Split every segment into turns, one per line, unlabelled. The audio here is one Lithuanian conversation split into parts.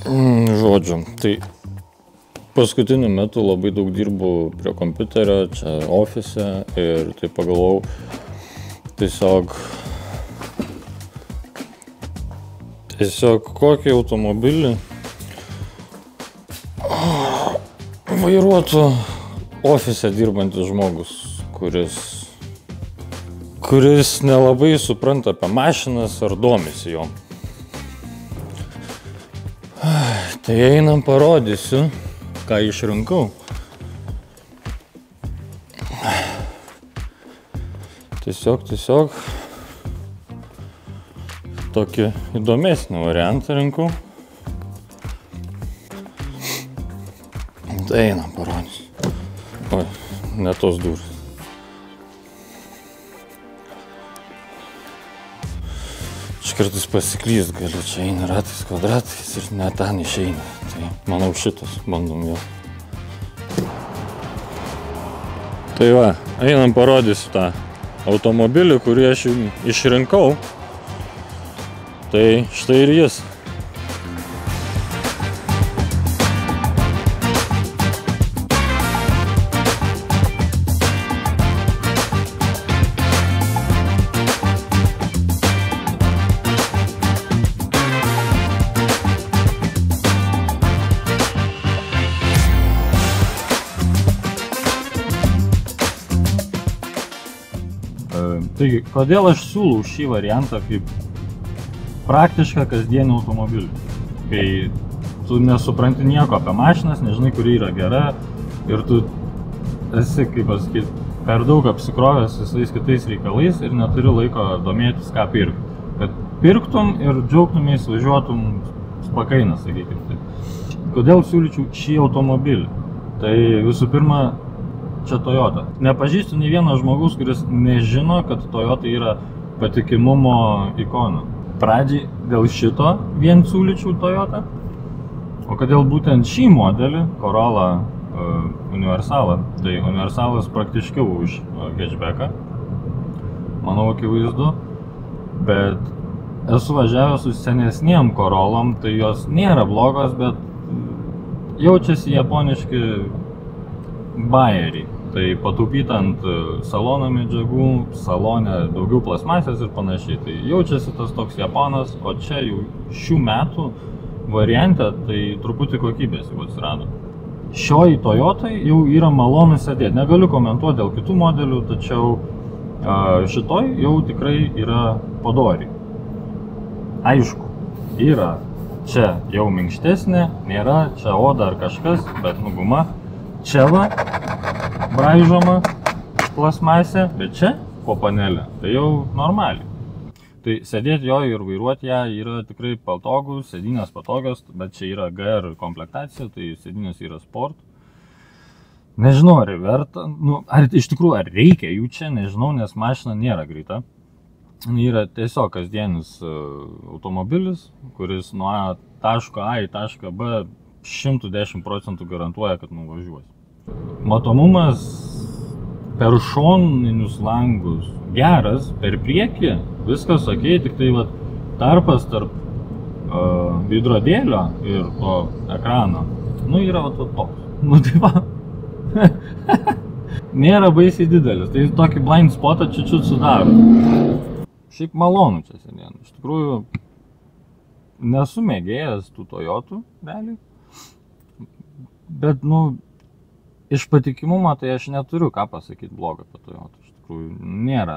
Žodžiu, tai paskutiniu metu labai daug dirbu prie kompiuterio, čia ofise ir tai pagalvojau tiesiog kokį automobilį vairuotų ofise dirbantis žmogus, kuris nelabai supranta apie mašinas ar domisi jo. Tai einam parodysiu, ką išrinkau. Tiesiog tokį įdomesnį variantą rinkau. Tai einam parodysiu. Oi, ne tos durys. Kartais pasiklyst gali, čia eina ratais, kvadratais ir ne ten išeina. Tai manau šitas, bandom jau. Tai va, einam parodysiu tą automobilį, kurį aš išrinkau. Tai štai ir jis. Taigi, kodėl aš siūlau šį variantą kaip praktišką kasdienį automobilį? Kai tu nesupranti nieko apie mašinas, nežinai, kuri yra gera ir tu esi, kaip pasakyti, per daug apsikrovęs visais kitais reikalais ir neturi laiko domėtis, ką pirkti. Kad pirktum ir džiaugtumės, važiuotum spakaina, sakykime. Kodėl siūlyčiau šį automobilį? Tai visų pirma, čia Toyota. Nepažįstu nei vieno žmogaus, kuris nežino, kad Toyota yra patikimumo ikona. Pradžiai dėl šito vien siūlyčiau Toyota. O kodėl būtent šį modelį, Corolla Universalą, tai Universalas praktiškiau už hatchbacką, manau akivaizdu, bet esu važiavęs su senesniem Corollom, tai jos nėra blogos, bet jaučiasi japoniški bajeriai. Tai pataupyta ant salono medžiagų, salone daugiau plasmasės ir panašiai. Tai jaučiasi tas toks japonas, o čia jau šių metų variante tai truputį kokybės jau atsirado. Šioj Toyotai jau yra malonu sėdėti. Negaliu komentuoti dėl kitų modelių, tačiau šitoj jau tikrai yra padori. Aišku, yra čia jau minkštesnė, nėra čia oda ar kažkas, bet guma. Čia va, braižoma plasmasė, bet čia po panelė, tai jau normaliai. Tai sėdėti jo ir vairuoti ją yra tikrai patogus, sėdynės patogios, bet čia yra GR komplektacija, tai sėdynės yra sport. Nežinau, ar verta, ar iš tikrųjų ar reikia jų čia, nežinau, nes mašina nėra greita. Yra tiesiog kasdienis automobilis, kuris nuo taško A į tašką B 110% garantuoja, kad nuvažiuosi. Matomumas per šoninius langus geras, per priekį viskas ok, tik tai vat, tarpas tarp veidrodėlio ir to ekrano, yra vat toks. Tai va, nėra baisiai didelis, tai tokį blind spotą čiut sudaro. Šiaip malonu čia sėdien, iš tikrųjų nesu mėgėjęs tų Toyotų, realiai. Bet, iš patikimumo tai aš neturiu ką pasakyti blogą apie Toyota. Iš tikrųjų, nėra.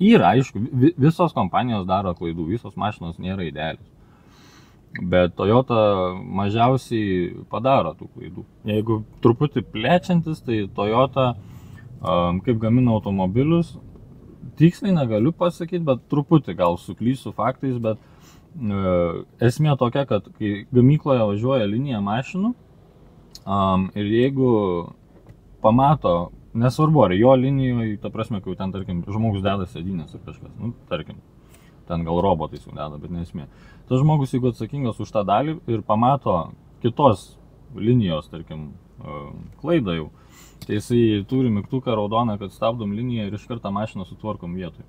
Yra, aišku, visos kompanijos daro klaidų, visos mašinos nėra idealios. Bet Toyota mažiausiai padaro tų klaidų. Jeigu truputį plečiantis, tai Toyota, kaip gamina automobilius, tiksliai negaliu pasakyti, bet truputį gal suklysiu faktais, bet esmė tokia, kad kai gamykloje važiuoja linija mašinų ir jeigu pamato, nesvarbu ar jo linijoje, ta prasme, kai ten, tarkim, žmogus deda sėdynės ar kažkas, tarkim, ten gal robotais jau deda, bet nesmė. Tas žmogus, jeigu atsakingas už tą dalį ir pamato kitos linijos, tarkim, klaidą jau, tai jisai turi mygtuką raudoną, kad stabdom liniją ir iš karto mašiną sutvarkom vietoj.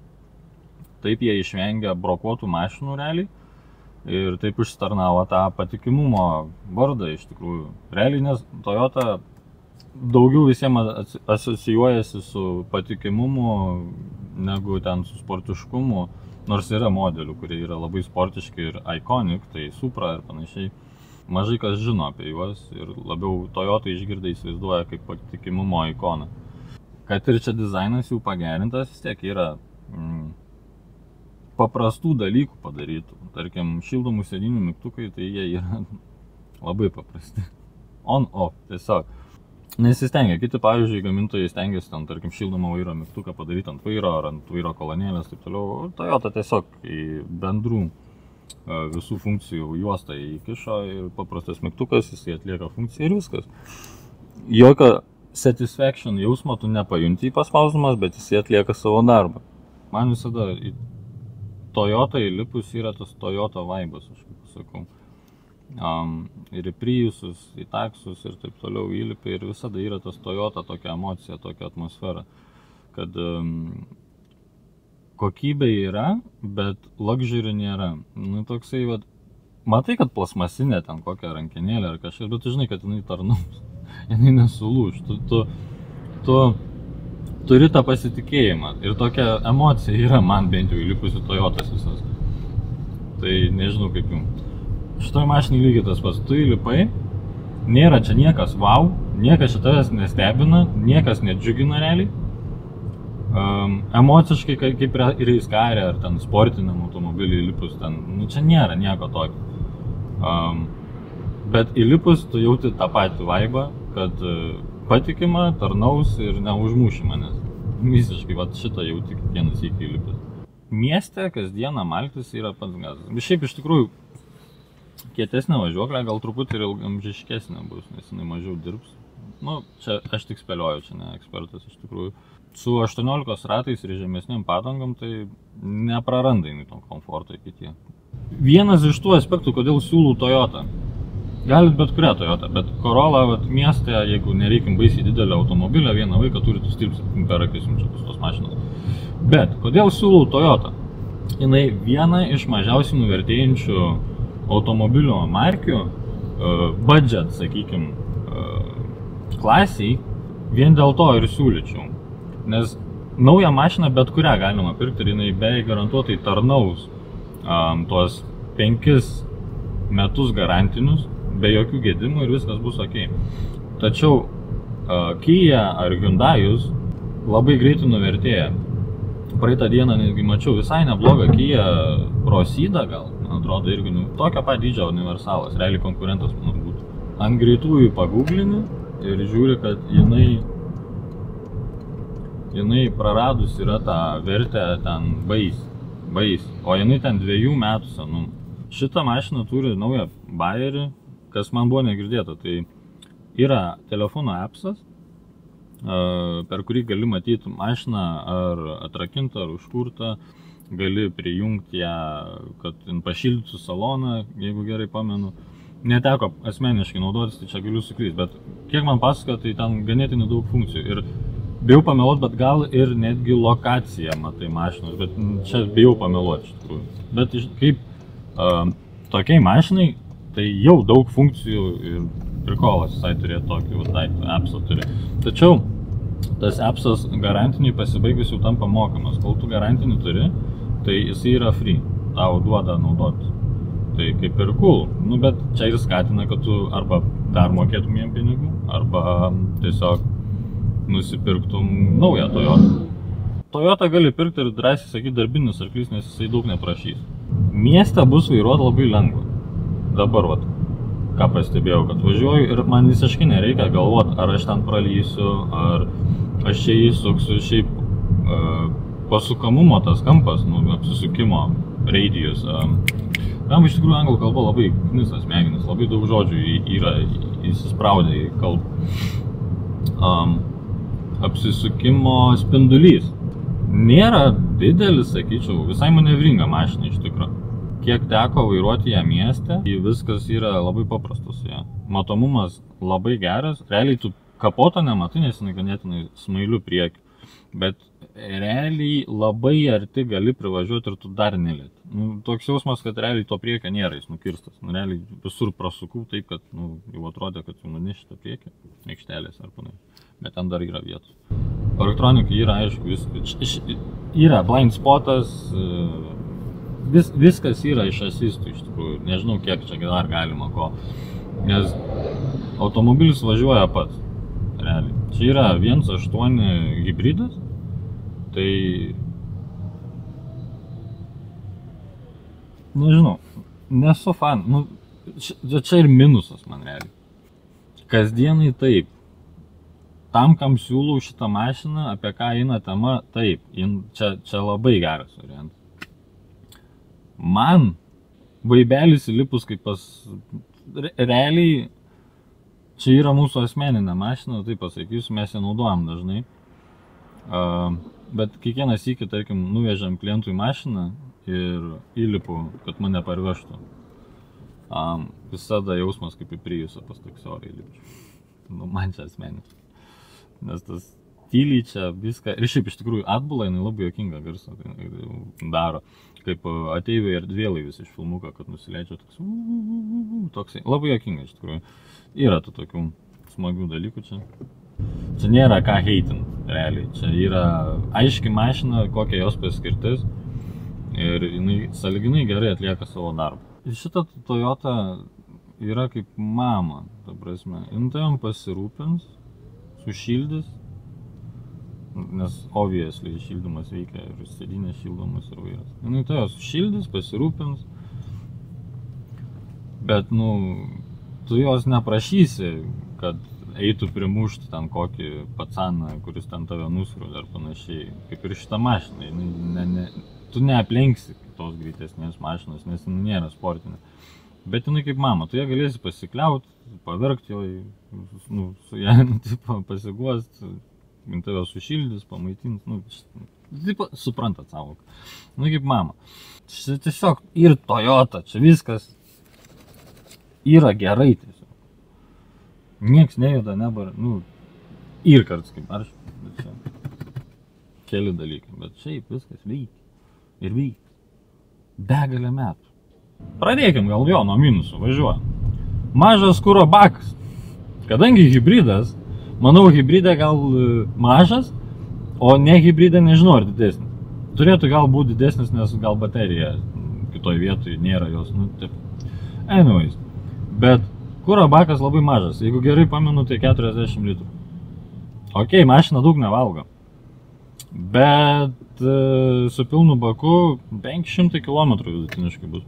Taip jie išvengia brokuotų mašinų realiai. ir taip užsitarnavo tą patikimumo vardą iš tikrųjų. Realiai, nes Toyota daugiau visiems asocijuojasi su patikimumu negu ten su sportiškumu, nors yra modelių, kurie yra labai sportiški ir iconic, tai Supra ir panašiai. Mažai kas žino apie juos ir labiau Toyota išgirdę įsivaizduoja kaip patikimumo ikoną. Kad ir čia dizainas jų pagerintas, vis tiek yra paprastų dalykų padarytų. Tarkim, šildomų sėdinių mygtukai, tai jie yra labai paprasti. On-off, tiesiog. Nesistengia. Kiti, pavyzdžiui, gamintojai stengiasi ten, tarkim, šildomą vairo mygtuką padaryti ant vairo ar ant vairo kolonėlės, taip toliau. Toyota tiesiog į bendrų visų funkcijų juostą įkišo ir paprastas mygtukas, jisai atlieka funkciją ir viskas. Jokio satisfaction jausmo tu nepajunti paspausdamas, bet jisai atlieka savo darbą. Man visada į Toyota įlipus yra tas Toyota vaibas, aš kaip sakau. Ir į Priusus, į Taxus ir taip toliau įlipi ir visada yra tas Toyota tokia emocija, tokia atmosfera, kad kokybė yra, bet luxury nėra. Nu, toksai, matai, kad plasmasinė ten kokią rankenėlę ar kažkas, bet tu žinai, kad jinai tarnaus, jinai nesulūž. Tu turi tą pasitikėjimą ir tokia emocija yra man bent jau įlipusi Toyotas visas. Tai nežinau kaip jums. Šitoj mašinai lygiai tas pats, tu įlipai, nėra čia niekas wow, niekas šitavęs nestebina, niekas nedžiugina realiai. Emociškai kaip ir į Skarę ar ten sportiniam automobilį įlipus ten, nu čia nėra nieko tokio. Bet įlipus tu jauti tą patį vaibą, kad patikima, tarnaus ir neužmuši manęs. Visiškai, šitą jauti kiekvienas iki įlipus. Mieste kasdieną maltis yra pats gazas. Bet šiaip iš tikrųjų kietesnė važiuoklė, gal truputį ir ilgamžiškesnė bus, nes jinai mažiau dirbs. Nu, čia aš tik spėlioju, čia ne ekspertas iš tikrųjų. Su 18 ratais ir žemesniam padangom, tai nepraranda jinai to komforto iki tiek. Vienas iš tų aspektų, kodėl siūlau Toyota. Galit bet kurią Toyota, bet Corolla mieste, jeigu nereikim baisiai didelio automobilio, vieną vaiką turi, tu stilpsi per akis jums čia tos mašinos. Bet kodėl siūlau Toyota? Jinai viena iš mažiausiai nuvertėjančių automobilio markių, budget, sakykim, klasiai, vien dėl to ir siūlyčiau. Nes naują mašiną bet kurią galima pirkti ir jinai beveik garantuotai tarnaus tuos 5 metus garantinius, be jokių gedimų ir viskas bus ok. Tačiau Kia ar Hyundai'us labai greitai nuvertėja. Praeitą dieną netgi mačiau visai neblogą Kia Procida gal, man atrodo irgi tokio pat dydžio universalas, realiai konkurentas man būtų. Ant greitųjų pagooglini ir žiūri, kad jinai praradus yra tą vertę ten bais, o jinai ten 2 metų senum. Šitą mašiną turi naują bajerį, kas man buvo negirdėta, tai yra telefono appsas, per kurį gali matyti mašiną ar atrakintą, ar užkurtą, gali prijungti ją, kad pašildytų saloną, jeigu gerai pamenu. Neteko asmeniškai naudotis, tai čia galiu suklysti, bet kiek man pasakojo, tai ten ganėtinai daug funkcijų. Ir bijau pameluoti, bet gal ir netgi lokaciją matai mašinos, bet čia bijau pameluoti iš tikrųjų. Bet kaip tokiai mašinai, tai jau daug funkcijų ir prikolas visai turėtų tokį daiktą, appsą turi. Tačiau tas appsas garantiniui pasibaigus jau tampa mokamas. Kol tu garantinį turi, tai jisai yra free, tau duoda naudotis. Tai kaip ir cool, nu bet čia ir skatina, kad tu arba dar mokėtum jiem pinigų, arba tiesiog nusipirktum naują Toyota. Toyota gali pirkti ir drąsiai sakyti darbinis arklys, nes jisai daug neprašys. Mieste bus vairuoti labai lengva. Dabar, ką pastebėjau, kad važiuoju ir man visiškai nereikia galvoti, ar aš ten pralysiu, ar aš čia įsuksiu. Šiaip pasukamumo tas kampas, apsisukimo radijus. Tam iš tikrųjų anglų kalba labai knisas smegenis, labai daug žodžių yra įsispraudę į kalbą. Apsisukimo spindulys. Nėra didelis, sakyčiau, visai manevringa mašina iš tikrųjų. Kiek teko vairuoti ją mieste, viskas yra labai paprastas. Matomumas labai geras, realiai tu kapoto nematai, nes jinai ganėtinai smailiu priekiu. Bet realiai labai arti gali privažiuoti ir tu dar nelieti. Nu, toks jausmas, kad realiai to priekio nėra, jis nukirstas. Nu, realiai visur prasukau taip, kad jau atrodė, kad jau nuneši tą priekį, aikštelės ar panašiai. Bet ten dar yra vietos. Elektronikai yra, aišku, yra blind spotas, viskas yra iš asistų iš tikrųjų. Nežinau, kiek čia dar galima ko. Nes automobilis važiuoja pats, realiai. Čia yra 1.8 hybridas, tai nežinau, nesu fan, čia ir minusas man realiai. Kasdienai taip. Tam, kam siūlau šitą mašiną, apie ką eina tema, taip, čia labai geras variantas. Man vaibelis įlipus kaip pas... Realiai, čia yra mūsų asmeninė mašina, taip pasakysiu, mes ją naudojam dažnai. Bet kiekvieną sykį, tarkim, nuvežiam klientui mašiną ir įlipu, kad mane parvežtų. Visada jausmas kaip į Priusą pas taksiorą įlipčiau. Nu, man čia asmeninis. Nes tas tyliai čia viską... Ir šiaip iš tikrųjų atbula, jinai labai juokingą garsą daro. Kaip ateiviai ir dvėlaivis iš filmuko, kad nusileidžia toks... Toksai. Labai juokinga iš tikrųjų. Yra tų tokių smagių dalykų čia. Čia nėra ką heitint, realiai. Čia yra aiški mašina, kokia jos paskirtis. Ir jinai sąlyginai gerai atlieka savo darbą. Ir šita Toyota yra kaip mama, ta prasme. Jin tavim pasirūpins, sušildys, nes obviously šildymas veikia ir sėdynės šildomas ir vairas. Jinai tavim sušildys, pasirūpins, bet, tu jos neprašysi, kad eitų primušti ten kokį pacaną, kuris ten tave nusrūdė ar panašiai, kaip ir šitą mašiną. Tu neaplenksi tos greitesnės mašinos, nes jinai nėra sportinė. Bet jinai kaip mama, tu ją galėsi pasikliauti, paverkti jo, su ją pasiguost, tave sušildys, pamaitins, suprantat savoką. Kaip mama. Čia tiesiog ir Toyota, čia viskas yra gerai tiesiog. Nieks nejuda, nebar, ir karts kaip aš, bet čia keli dalykai, bet šiaip viskas veikia. Ir veikia. Begalę metų. Pradėkim gal jo nuo minusų, važiuojam. Mažas kuro bakas. Kadangi hybridas, manau hybridą gal mažas, o ne hybridą nežinau ar didesnis. Turėtų gal būti didesnis, nes gal baterija kitoj vietoj nėra jos, taip. Anyways, bet kuro bakas labai mažas, jeigu gerai pamenu, tai 40 litrų. Ok, mašina daug nevalgo. Bet su pilnu baku 500 km vidutiniškai bus.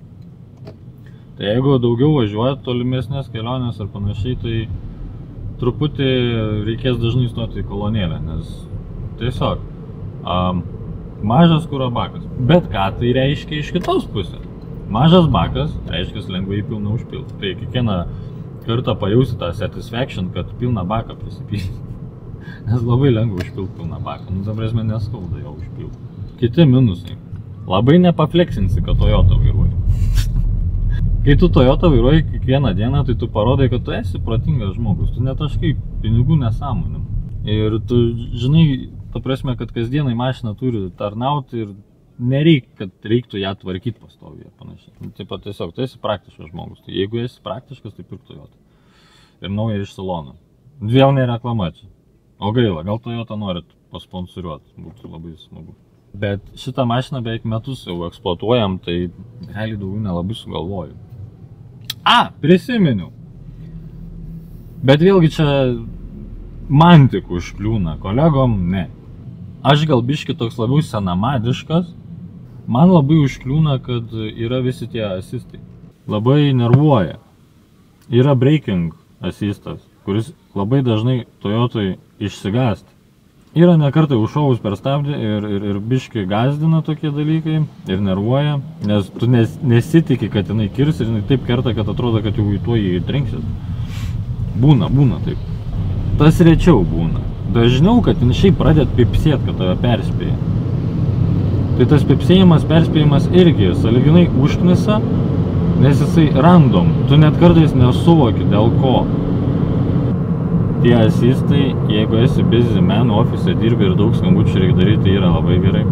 Tai jeigu daugiau važiuojat, tolimesnės kelionės ar panašiai, tai truputį reikės dažnai stoti į kolonėlę, nes tiesiog mažas kuro bakas. Bet ką tai reiškia iš kitos pusės? Mažas bakas reiškia lengvai pilną užpilti. Tai kiekvieną kartą pajausi tą satisfaction, kad pilną baką prisipilti. Nes labai lengva užpilti pilną baką. Ta prasme neskauda jo užpilti. Kiti minusai. Labai nepafleksinsi, kad Toyota vairuoji. Kai tu Toyota vairuoji kiekvieną dieną, tai tu parodai, kad tu esi protingas žmogus. Tu netaškai pinigų nesąmonim. Ir tu žinai, ta prasme, kad kasdienai mašina turi tarnauti ir nereik, kad reiktų ją tvarkyti pastoviai ir panašiai. Taip pat tiesiog, tu esi praktiškas žmogus. Tai jeigu esi praktiškas, tai pirk Toyota. Ir nauja iš salono. Vėl nereklama čia. O gaila, gal Toyota norit pasponsoriuoti, būtų labai smagu. Bet šitą mašiną beveik metus jau eksploatuojam, tai realiai daugiau nelabai sugalvoju. Prisiminiau. Bet vėlgi čia man tik užkliūna, kolegom ne. Aš gal biški toks labiau senamadiškas, man labai užkliūna, kad yra visi tie asistai. Labai nervuoja. Yra braking asistas, kuris labai dažnai Toyotoj išsigąsti. Yra nekartai užšovus per stabdį ir biški gazdina tokie dalykai ir nervuoja, nes tu nesitiki, kad jinai kirs ir jinai taip kerta, kad atrodo, kad jau į tuo jį trenksis. Būna taip. Tas rečiau būna. Dažniau, kad jinai šiaip pradėt pipsėt, kad tave perspėja. Tai tas pipsėjimas, perspėjimas irgi sąlyginai užknisa, nes jisai random. Tu net kartais nesuvoki dėl ko. tie asistai, jeigu esi busy man, office dirbi ir daug skambučių reikia daryti, tai yra labai gerai.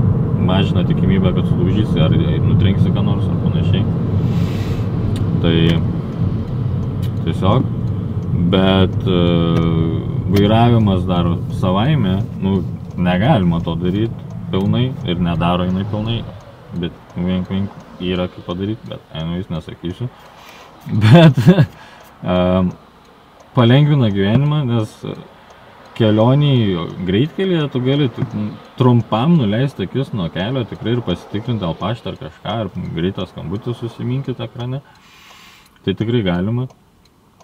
Mažina tikimybę, kad sudaužysi ar nutrenksi ką nors ar panašiai. Tai tiesiog, bet vairavimas dar savaime, nu, negalima to daryti pilnai ir nedaro jinai pilnai, bet vink yra kaip padaryti, bet vis nesakysiu. Bet palengvina gyvenimą, nes kelionį greitkelyje tu gali trumpam nuleisti akis nuo kelio tikrai ir pasitikrinti dėl paštą ar kažką, ar greitas skambutis susiminkit ekrane. Tai tikrai galima.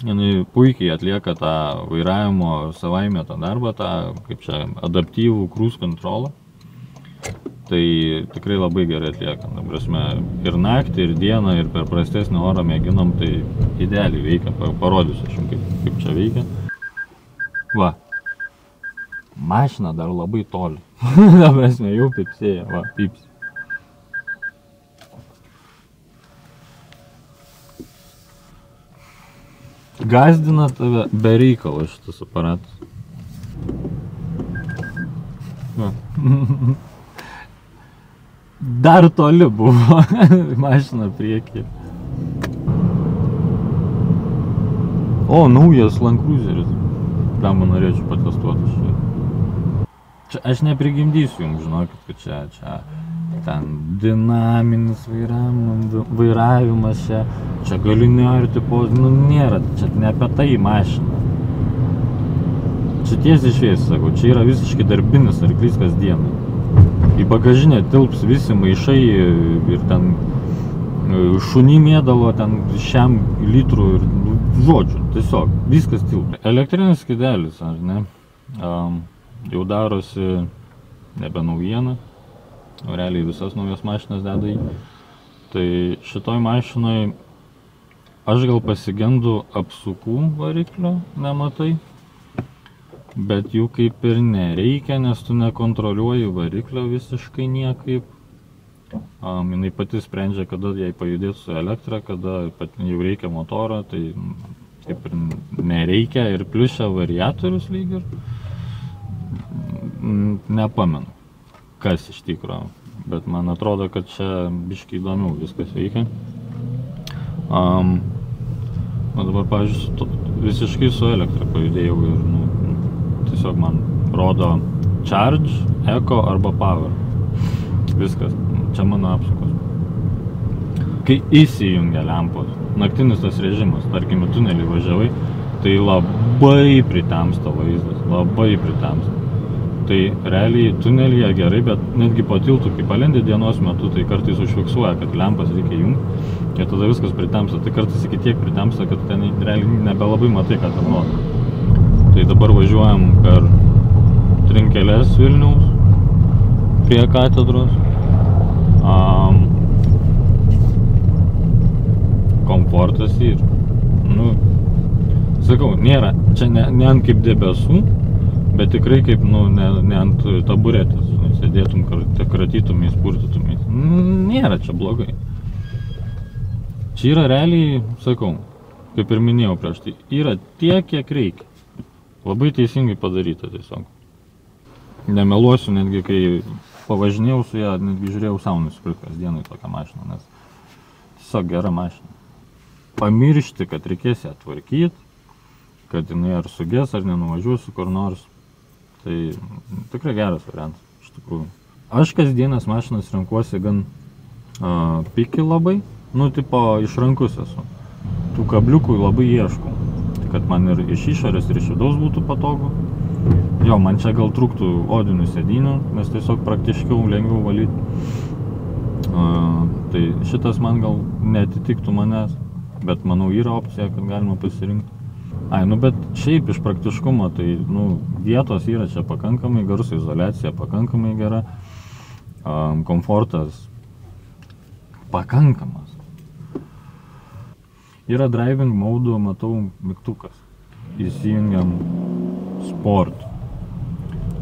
Jinai puikiai atlieka tą vairavimo savaime tą darbą, tą kaip čia adaptyvų cruise controlą. Tai tikrai labai gerai atlieka. Ta prasme, ir naktį, ir dieną, ir per prastesnį orą mėginam, tai idealiai veikia. Parodysiu aš jums, kaip čia veikia. Va. Mašina dar labai toli. Ta prasme, jau pipsėja. Va, pips. Gazdina tave be reikalo šitas aparatas. Va. Dar toli buvo mašina priekyje. O, naujas Land Cruiseris. Tam norėčiau patestuoti šį. Čia aš neprigimdysiu jums, žinokit, kad čia ten dinaminis vairavimas čia gali nerti pozą, nu nėra, čia ne apie tai mašina. Čia tiesiai šviesiai sakau, čia yra visiškai darbinis arklys kasdieną. Į bagažinę tilps visi maišai ir ten šunį mėdalo, ten šiam litrų ir žodžių, tiesiog viskas tilps. Elektrinis skidelis, ar ne, jau darosi nebe naujiena, realiai visas naujas mašinas deda į. Tai šitoj mašinoj aš gal pasigendu apsukų variklio, nematai. Bet jų kaip ir nereikia, nes tu nekontroliuoji variklio visiškai niekaip. Jinai pati sprendžia, kada jai pajudėti su elektra, kada jau reikia motorą, tai kaip ir nereikia. Ir plius čia variatorius lyg ir nepamenu, kas iš tikro. Bet man atrodo, kad čia biškai įdomiau viskas veikia. O dabar, pavyzdžiui, visiškai su elektra pajudėjau ir tiesiog man rodo charge, eco arba power. Viskas, čia mano apsukos. Kai įsijungia lempos, naktinis tas režimas, tarkime, tunelį važiavai, tai labai pritemsta vaizdas, labai pritemsta. Tai realiai tunelyje gerai, bet netgi po tiltų, kai palendi dienos metu, tai kartais užfiksuoja, kad lempas reikia jungti. Ir tada viskas pritemsta, tai kartais iki tiek pritemsta, kad ten realiai nebelabai matai, ką ten rodo. Tai dabar važiuojam per trinkeles Vilniaus prie katedros. Komfortas ir, sakau, nėra, čia ne ant kaip debesų, bet tikrai kaip, ne ant taburetės, sėdėtum, kratytumės, purtytumės. Nėra čia blogai. Čia yra realiai, sakau, kaip ir minėjau prieš tai, yra tiek, kiek reikia. Labai teisingai padaryta tiesiog. Nemeluosiu, netgi kai pavažinėjau su ją, netgi žiūrėjau savo nusipirkti kasdienai tokią mašiną, nes tiesiog gera mašina. Pamiršti, kad reikės ją tvarkyti, kad jinai ar sugės, ar nenuvažiuosiu kur nors. Tai tikrai geras variantas, iš tikrųjų. Aš kasdienės mašinas renkuosi gan piki labai, tipo iš rankus esu. Tų kabliukų labai ieškau, kad man ir iš išorės, ir iš vidaus būtų patogu. Jo, man čia gal trūktų odinių sėdynių, nes tiesiog praktiškiau, lengviau valyti. Tai šitas man gal neatitiktų manęs, bet manau yra opcija, kad galima pasirinkti. Bet šiaip iš praktiškumo, tai vietos yra čia pakankamai, garso izoliacija pakankamai gera, komfortas pakankamas. Yra driving mode, matau, mygtukas. Įsijungiam sport.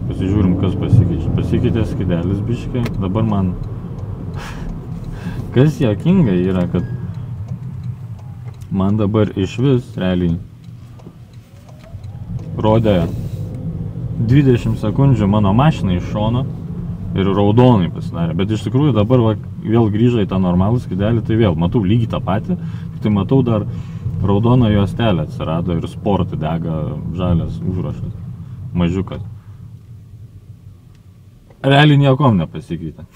Pasižiūrim, kas pasikeičia. Pasikeitė skidelis biškai. Dabar man kas juokinga yra, kad man dabar iš vis realiai rodė 20 sekundžių mano mašiną iš šono ir raudonai pasidarė, bet iš tikrųjų dabar vėl grįžo į tą normalų skidelį, tai vėl matau lygiai tą patį, tai matau dar raudona juostelė atsirado ir sportui dega žalias užrašas, mažiukas. Realiai niekom nepasikeitė.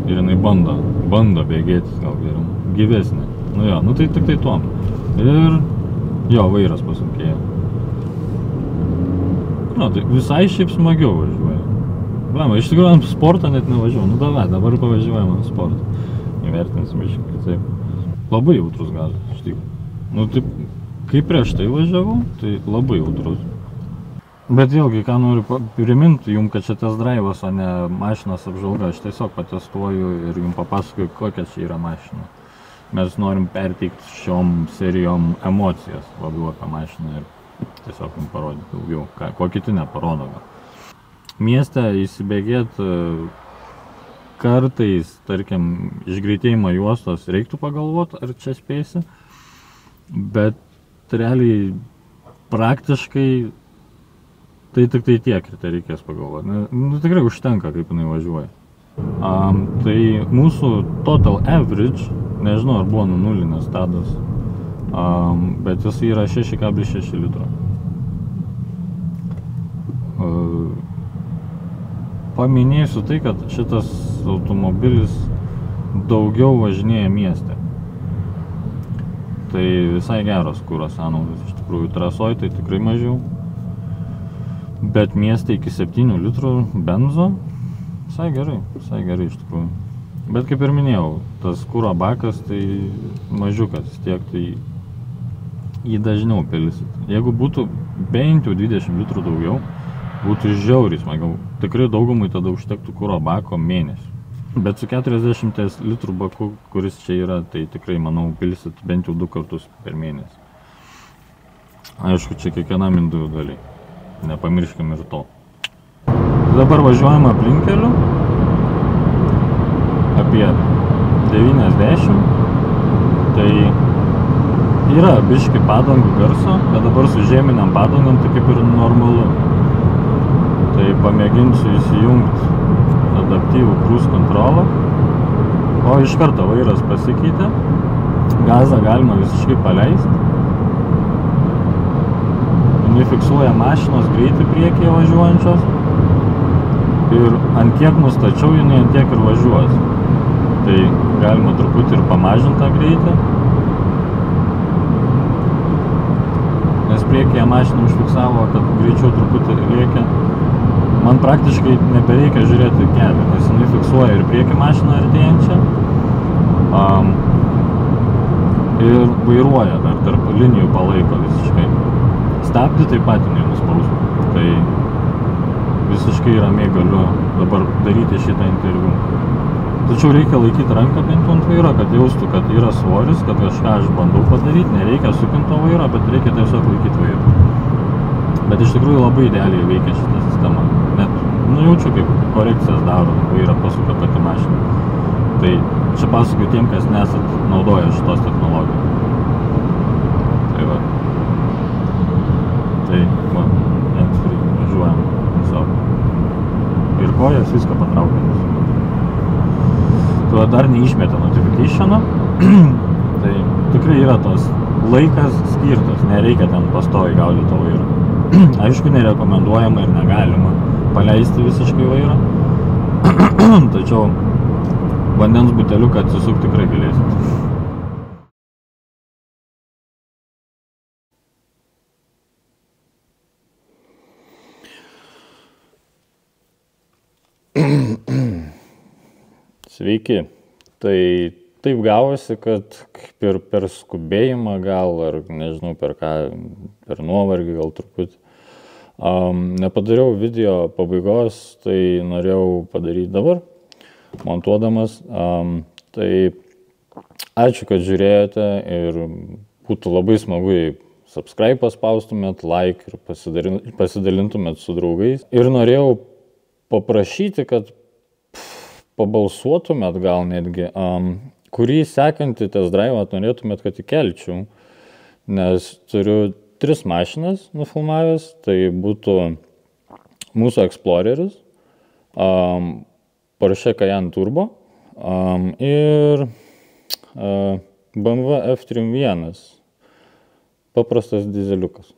Ir jinai bando bėgėtis gal geriau, gyvesnė. Nu jo, nu tai tik tai tuom. Ir jo, vairas pasunkėjo. Nu, tai visai šiaip smagiau važiuoja. Blema, iš tikrųjų ant sportą net nevažiuoju. Nu dabar pavažiuojam ant sportą. Įvertinsim iš kitaip. Labai jautrus gazas, iš tikrųjų. Nu taip, kai prieš tai važiavau, tai labai jautrus. Bet vėlgi, ką noriu priminti jums, kad čia test drive'as, o ne mašinos apžvalga. Aš tiesiog patestuoju ir jums papasakoju, kokia čia yra mašina. Mes norim perteikti šiom serijom emocijas labiau apie mašiną ir tiesiog jums parodyti daugiau, ko kiti neparodo. Mieste įsibėgėti kartais, tarkim, iš greitėjimo juostos reiktų pagalvoti, ar čia spėsi, bet realiai praktiškai tai tik tai tiek ir tai reikės pagalvoti. Nu, tikrai užtenka, kaip jinai važiuoja. Tai mūsų total average, nežinau, ar buvo nulinis tadas, bet jis yra 6,6 litro. Paminėsiu tai, kad šitas automobilis daugiau važinėja mieste. Tai visai geros kuro sąnaudos, iš tikrųjų trasoj tai tikrai mažiau. Bet mieste iki 7 litrų benzo visai gerai iš tikrųjų. Bet kaip ir minėjau, tas kuro bakas tai mažiukas, tiek tai jį dažniau pilsit. Jeigu būtų bent jau 20 litrų daugiau, būtų žiauriai smagiau. Tikrai daugumai tada užtektų kuro bako mėnesį. Bet su 40 litrų baku, kuris čia yra, tai tikrai, manau, pilsit bent jau 2 kartus per mėnesį. Aišku, čia kiekvienam individualiai. Nepamirškim ir to. Dabar važiuojam aplinkeliu apie 90. Tai yra biški padangų garso, bet dabar su žieminiam padangom tai kaip ir normalu. Tai pamėginsiu įsijungti adaptyvų cruise controlą. O iš karto vairas pasikeitė. Gazą galima visiškai paleisti. Jinai fiksuoja mašinos greitį priekyje važiuojančios ir ant kiek nustačiau, jinai ant tiek ir važiuos. Tai galima truputį ir pamažinti tą greitį. Nes priekyje mašina užfiksavo, kad greičiau truputį lėkia. Man praktiškai nebereikia žiūrėti kelią, nes jinai fiksuoja ir priekį mašiną artėjančią. Ir vairuoja dar tarp linijų palaiko visiškai. Stabdį taip pat jinai nuspaus. Tai visiškai ramiai galiu dabar daryti šitą interviu. Tačiau reikia laikyti ranką bent ant vairo, kad jaustų, kad yra svoris, kad kažką aš bandau padaryti. Nereikia sukinti to vairo, bet reikia tiesiog laikyti vairo. Bet iš tikrųjų labai idealiai veikia šitą sistemą. Net nujaučiu, kaip korekcijas daro, vairą pasuka pati mašina. Tai čia pasakoju tiem, kas nesat naudoję šitos technologijos. Tai va. Tai va, važiuojam savo. Ir kojas viską patraukiam. Tu dar neišmetė notification'o. Tai tikrai yra tos laikas skirtas, nereikia ten pastoviai gaudyti to vairo. Aišku, nerekomenduojama ir negalima paleisti visiškai vairą. Tačiau vandens buteliuką atsisuk tikrai galėsit. Sveiki. Tai taip gavosi, kad per skubėjimą gal, ar nežinau per ką, per nuovargį gal truputį. Nepadariau video pabaigos, tai norėjau padaryti dabar, montuodamas. Tai ačiū, kad žiūrėjote ir būtų labai smagu, jei subscribe paspaustumėt, like ir pasidalintumėt su draugais. Ir norėjau paprašyti, kad pabalsuotumėt gal netgi, kurį sekantį test drive'ą norėtumėt, kad įkelčiau. nes turiu 3 mašinas nufilmavęs, tai būtų mūsų Exploreris, Porsche Cayenne Turbo ir BMW F31, paprastas dizeliukas.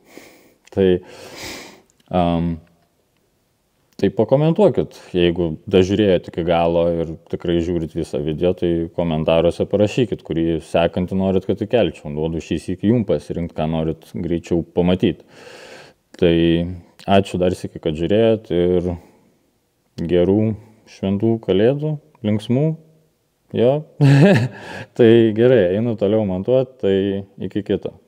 Tai pakomentuokit, jeigu dažiūrėjot iki galo ir tikrai žiūrit visą video, tai komentaruose parašykit, kurį sekantį norit, kad įkelčiau. Duodu šį sykį jums pasirinkti, ką norit greičiau pamatyti. Tai ačiū dar sykį, kad žiūrėjot ir gerų šventų kalėdų, linksmų. Jo. Tai gerai, einu toliau montuoti, tai iki kito.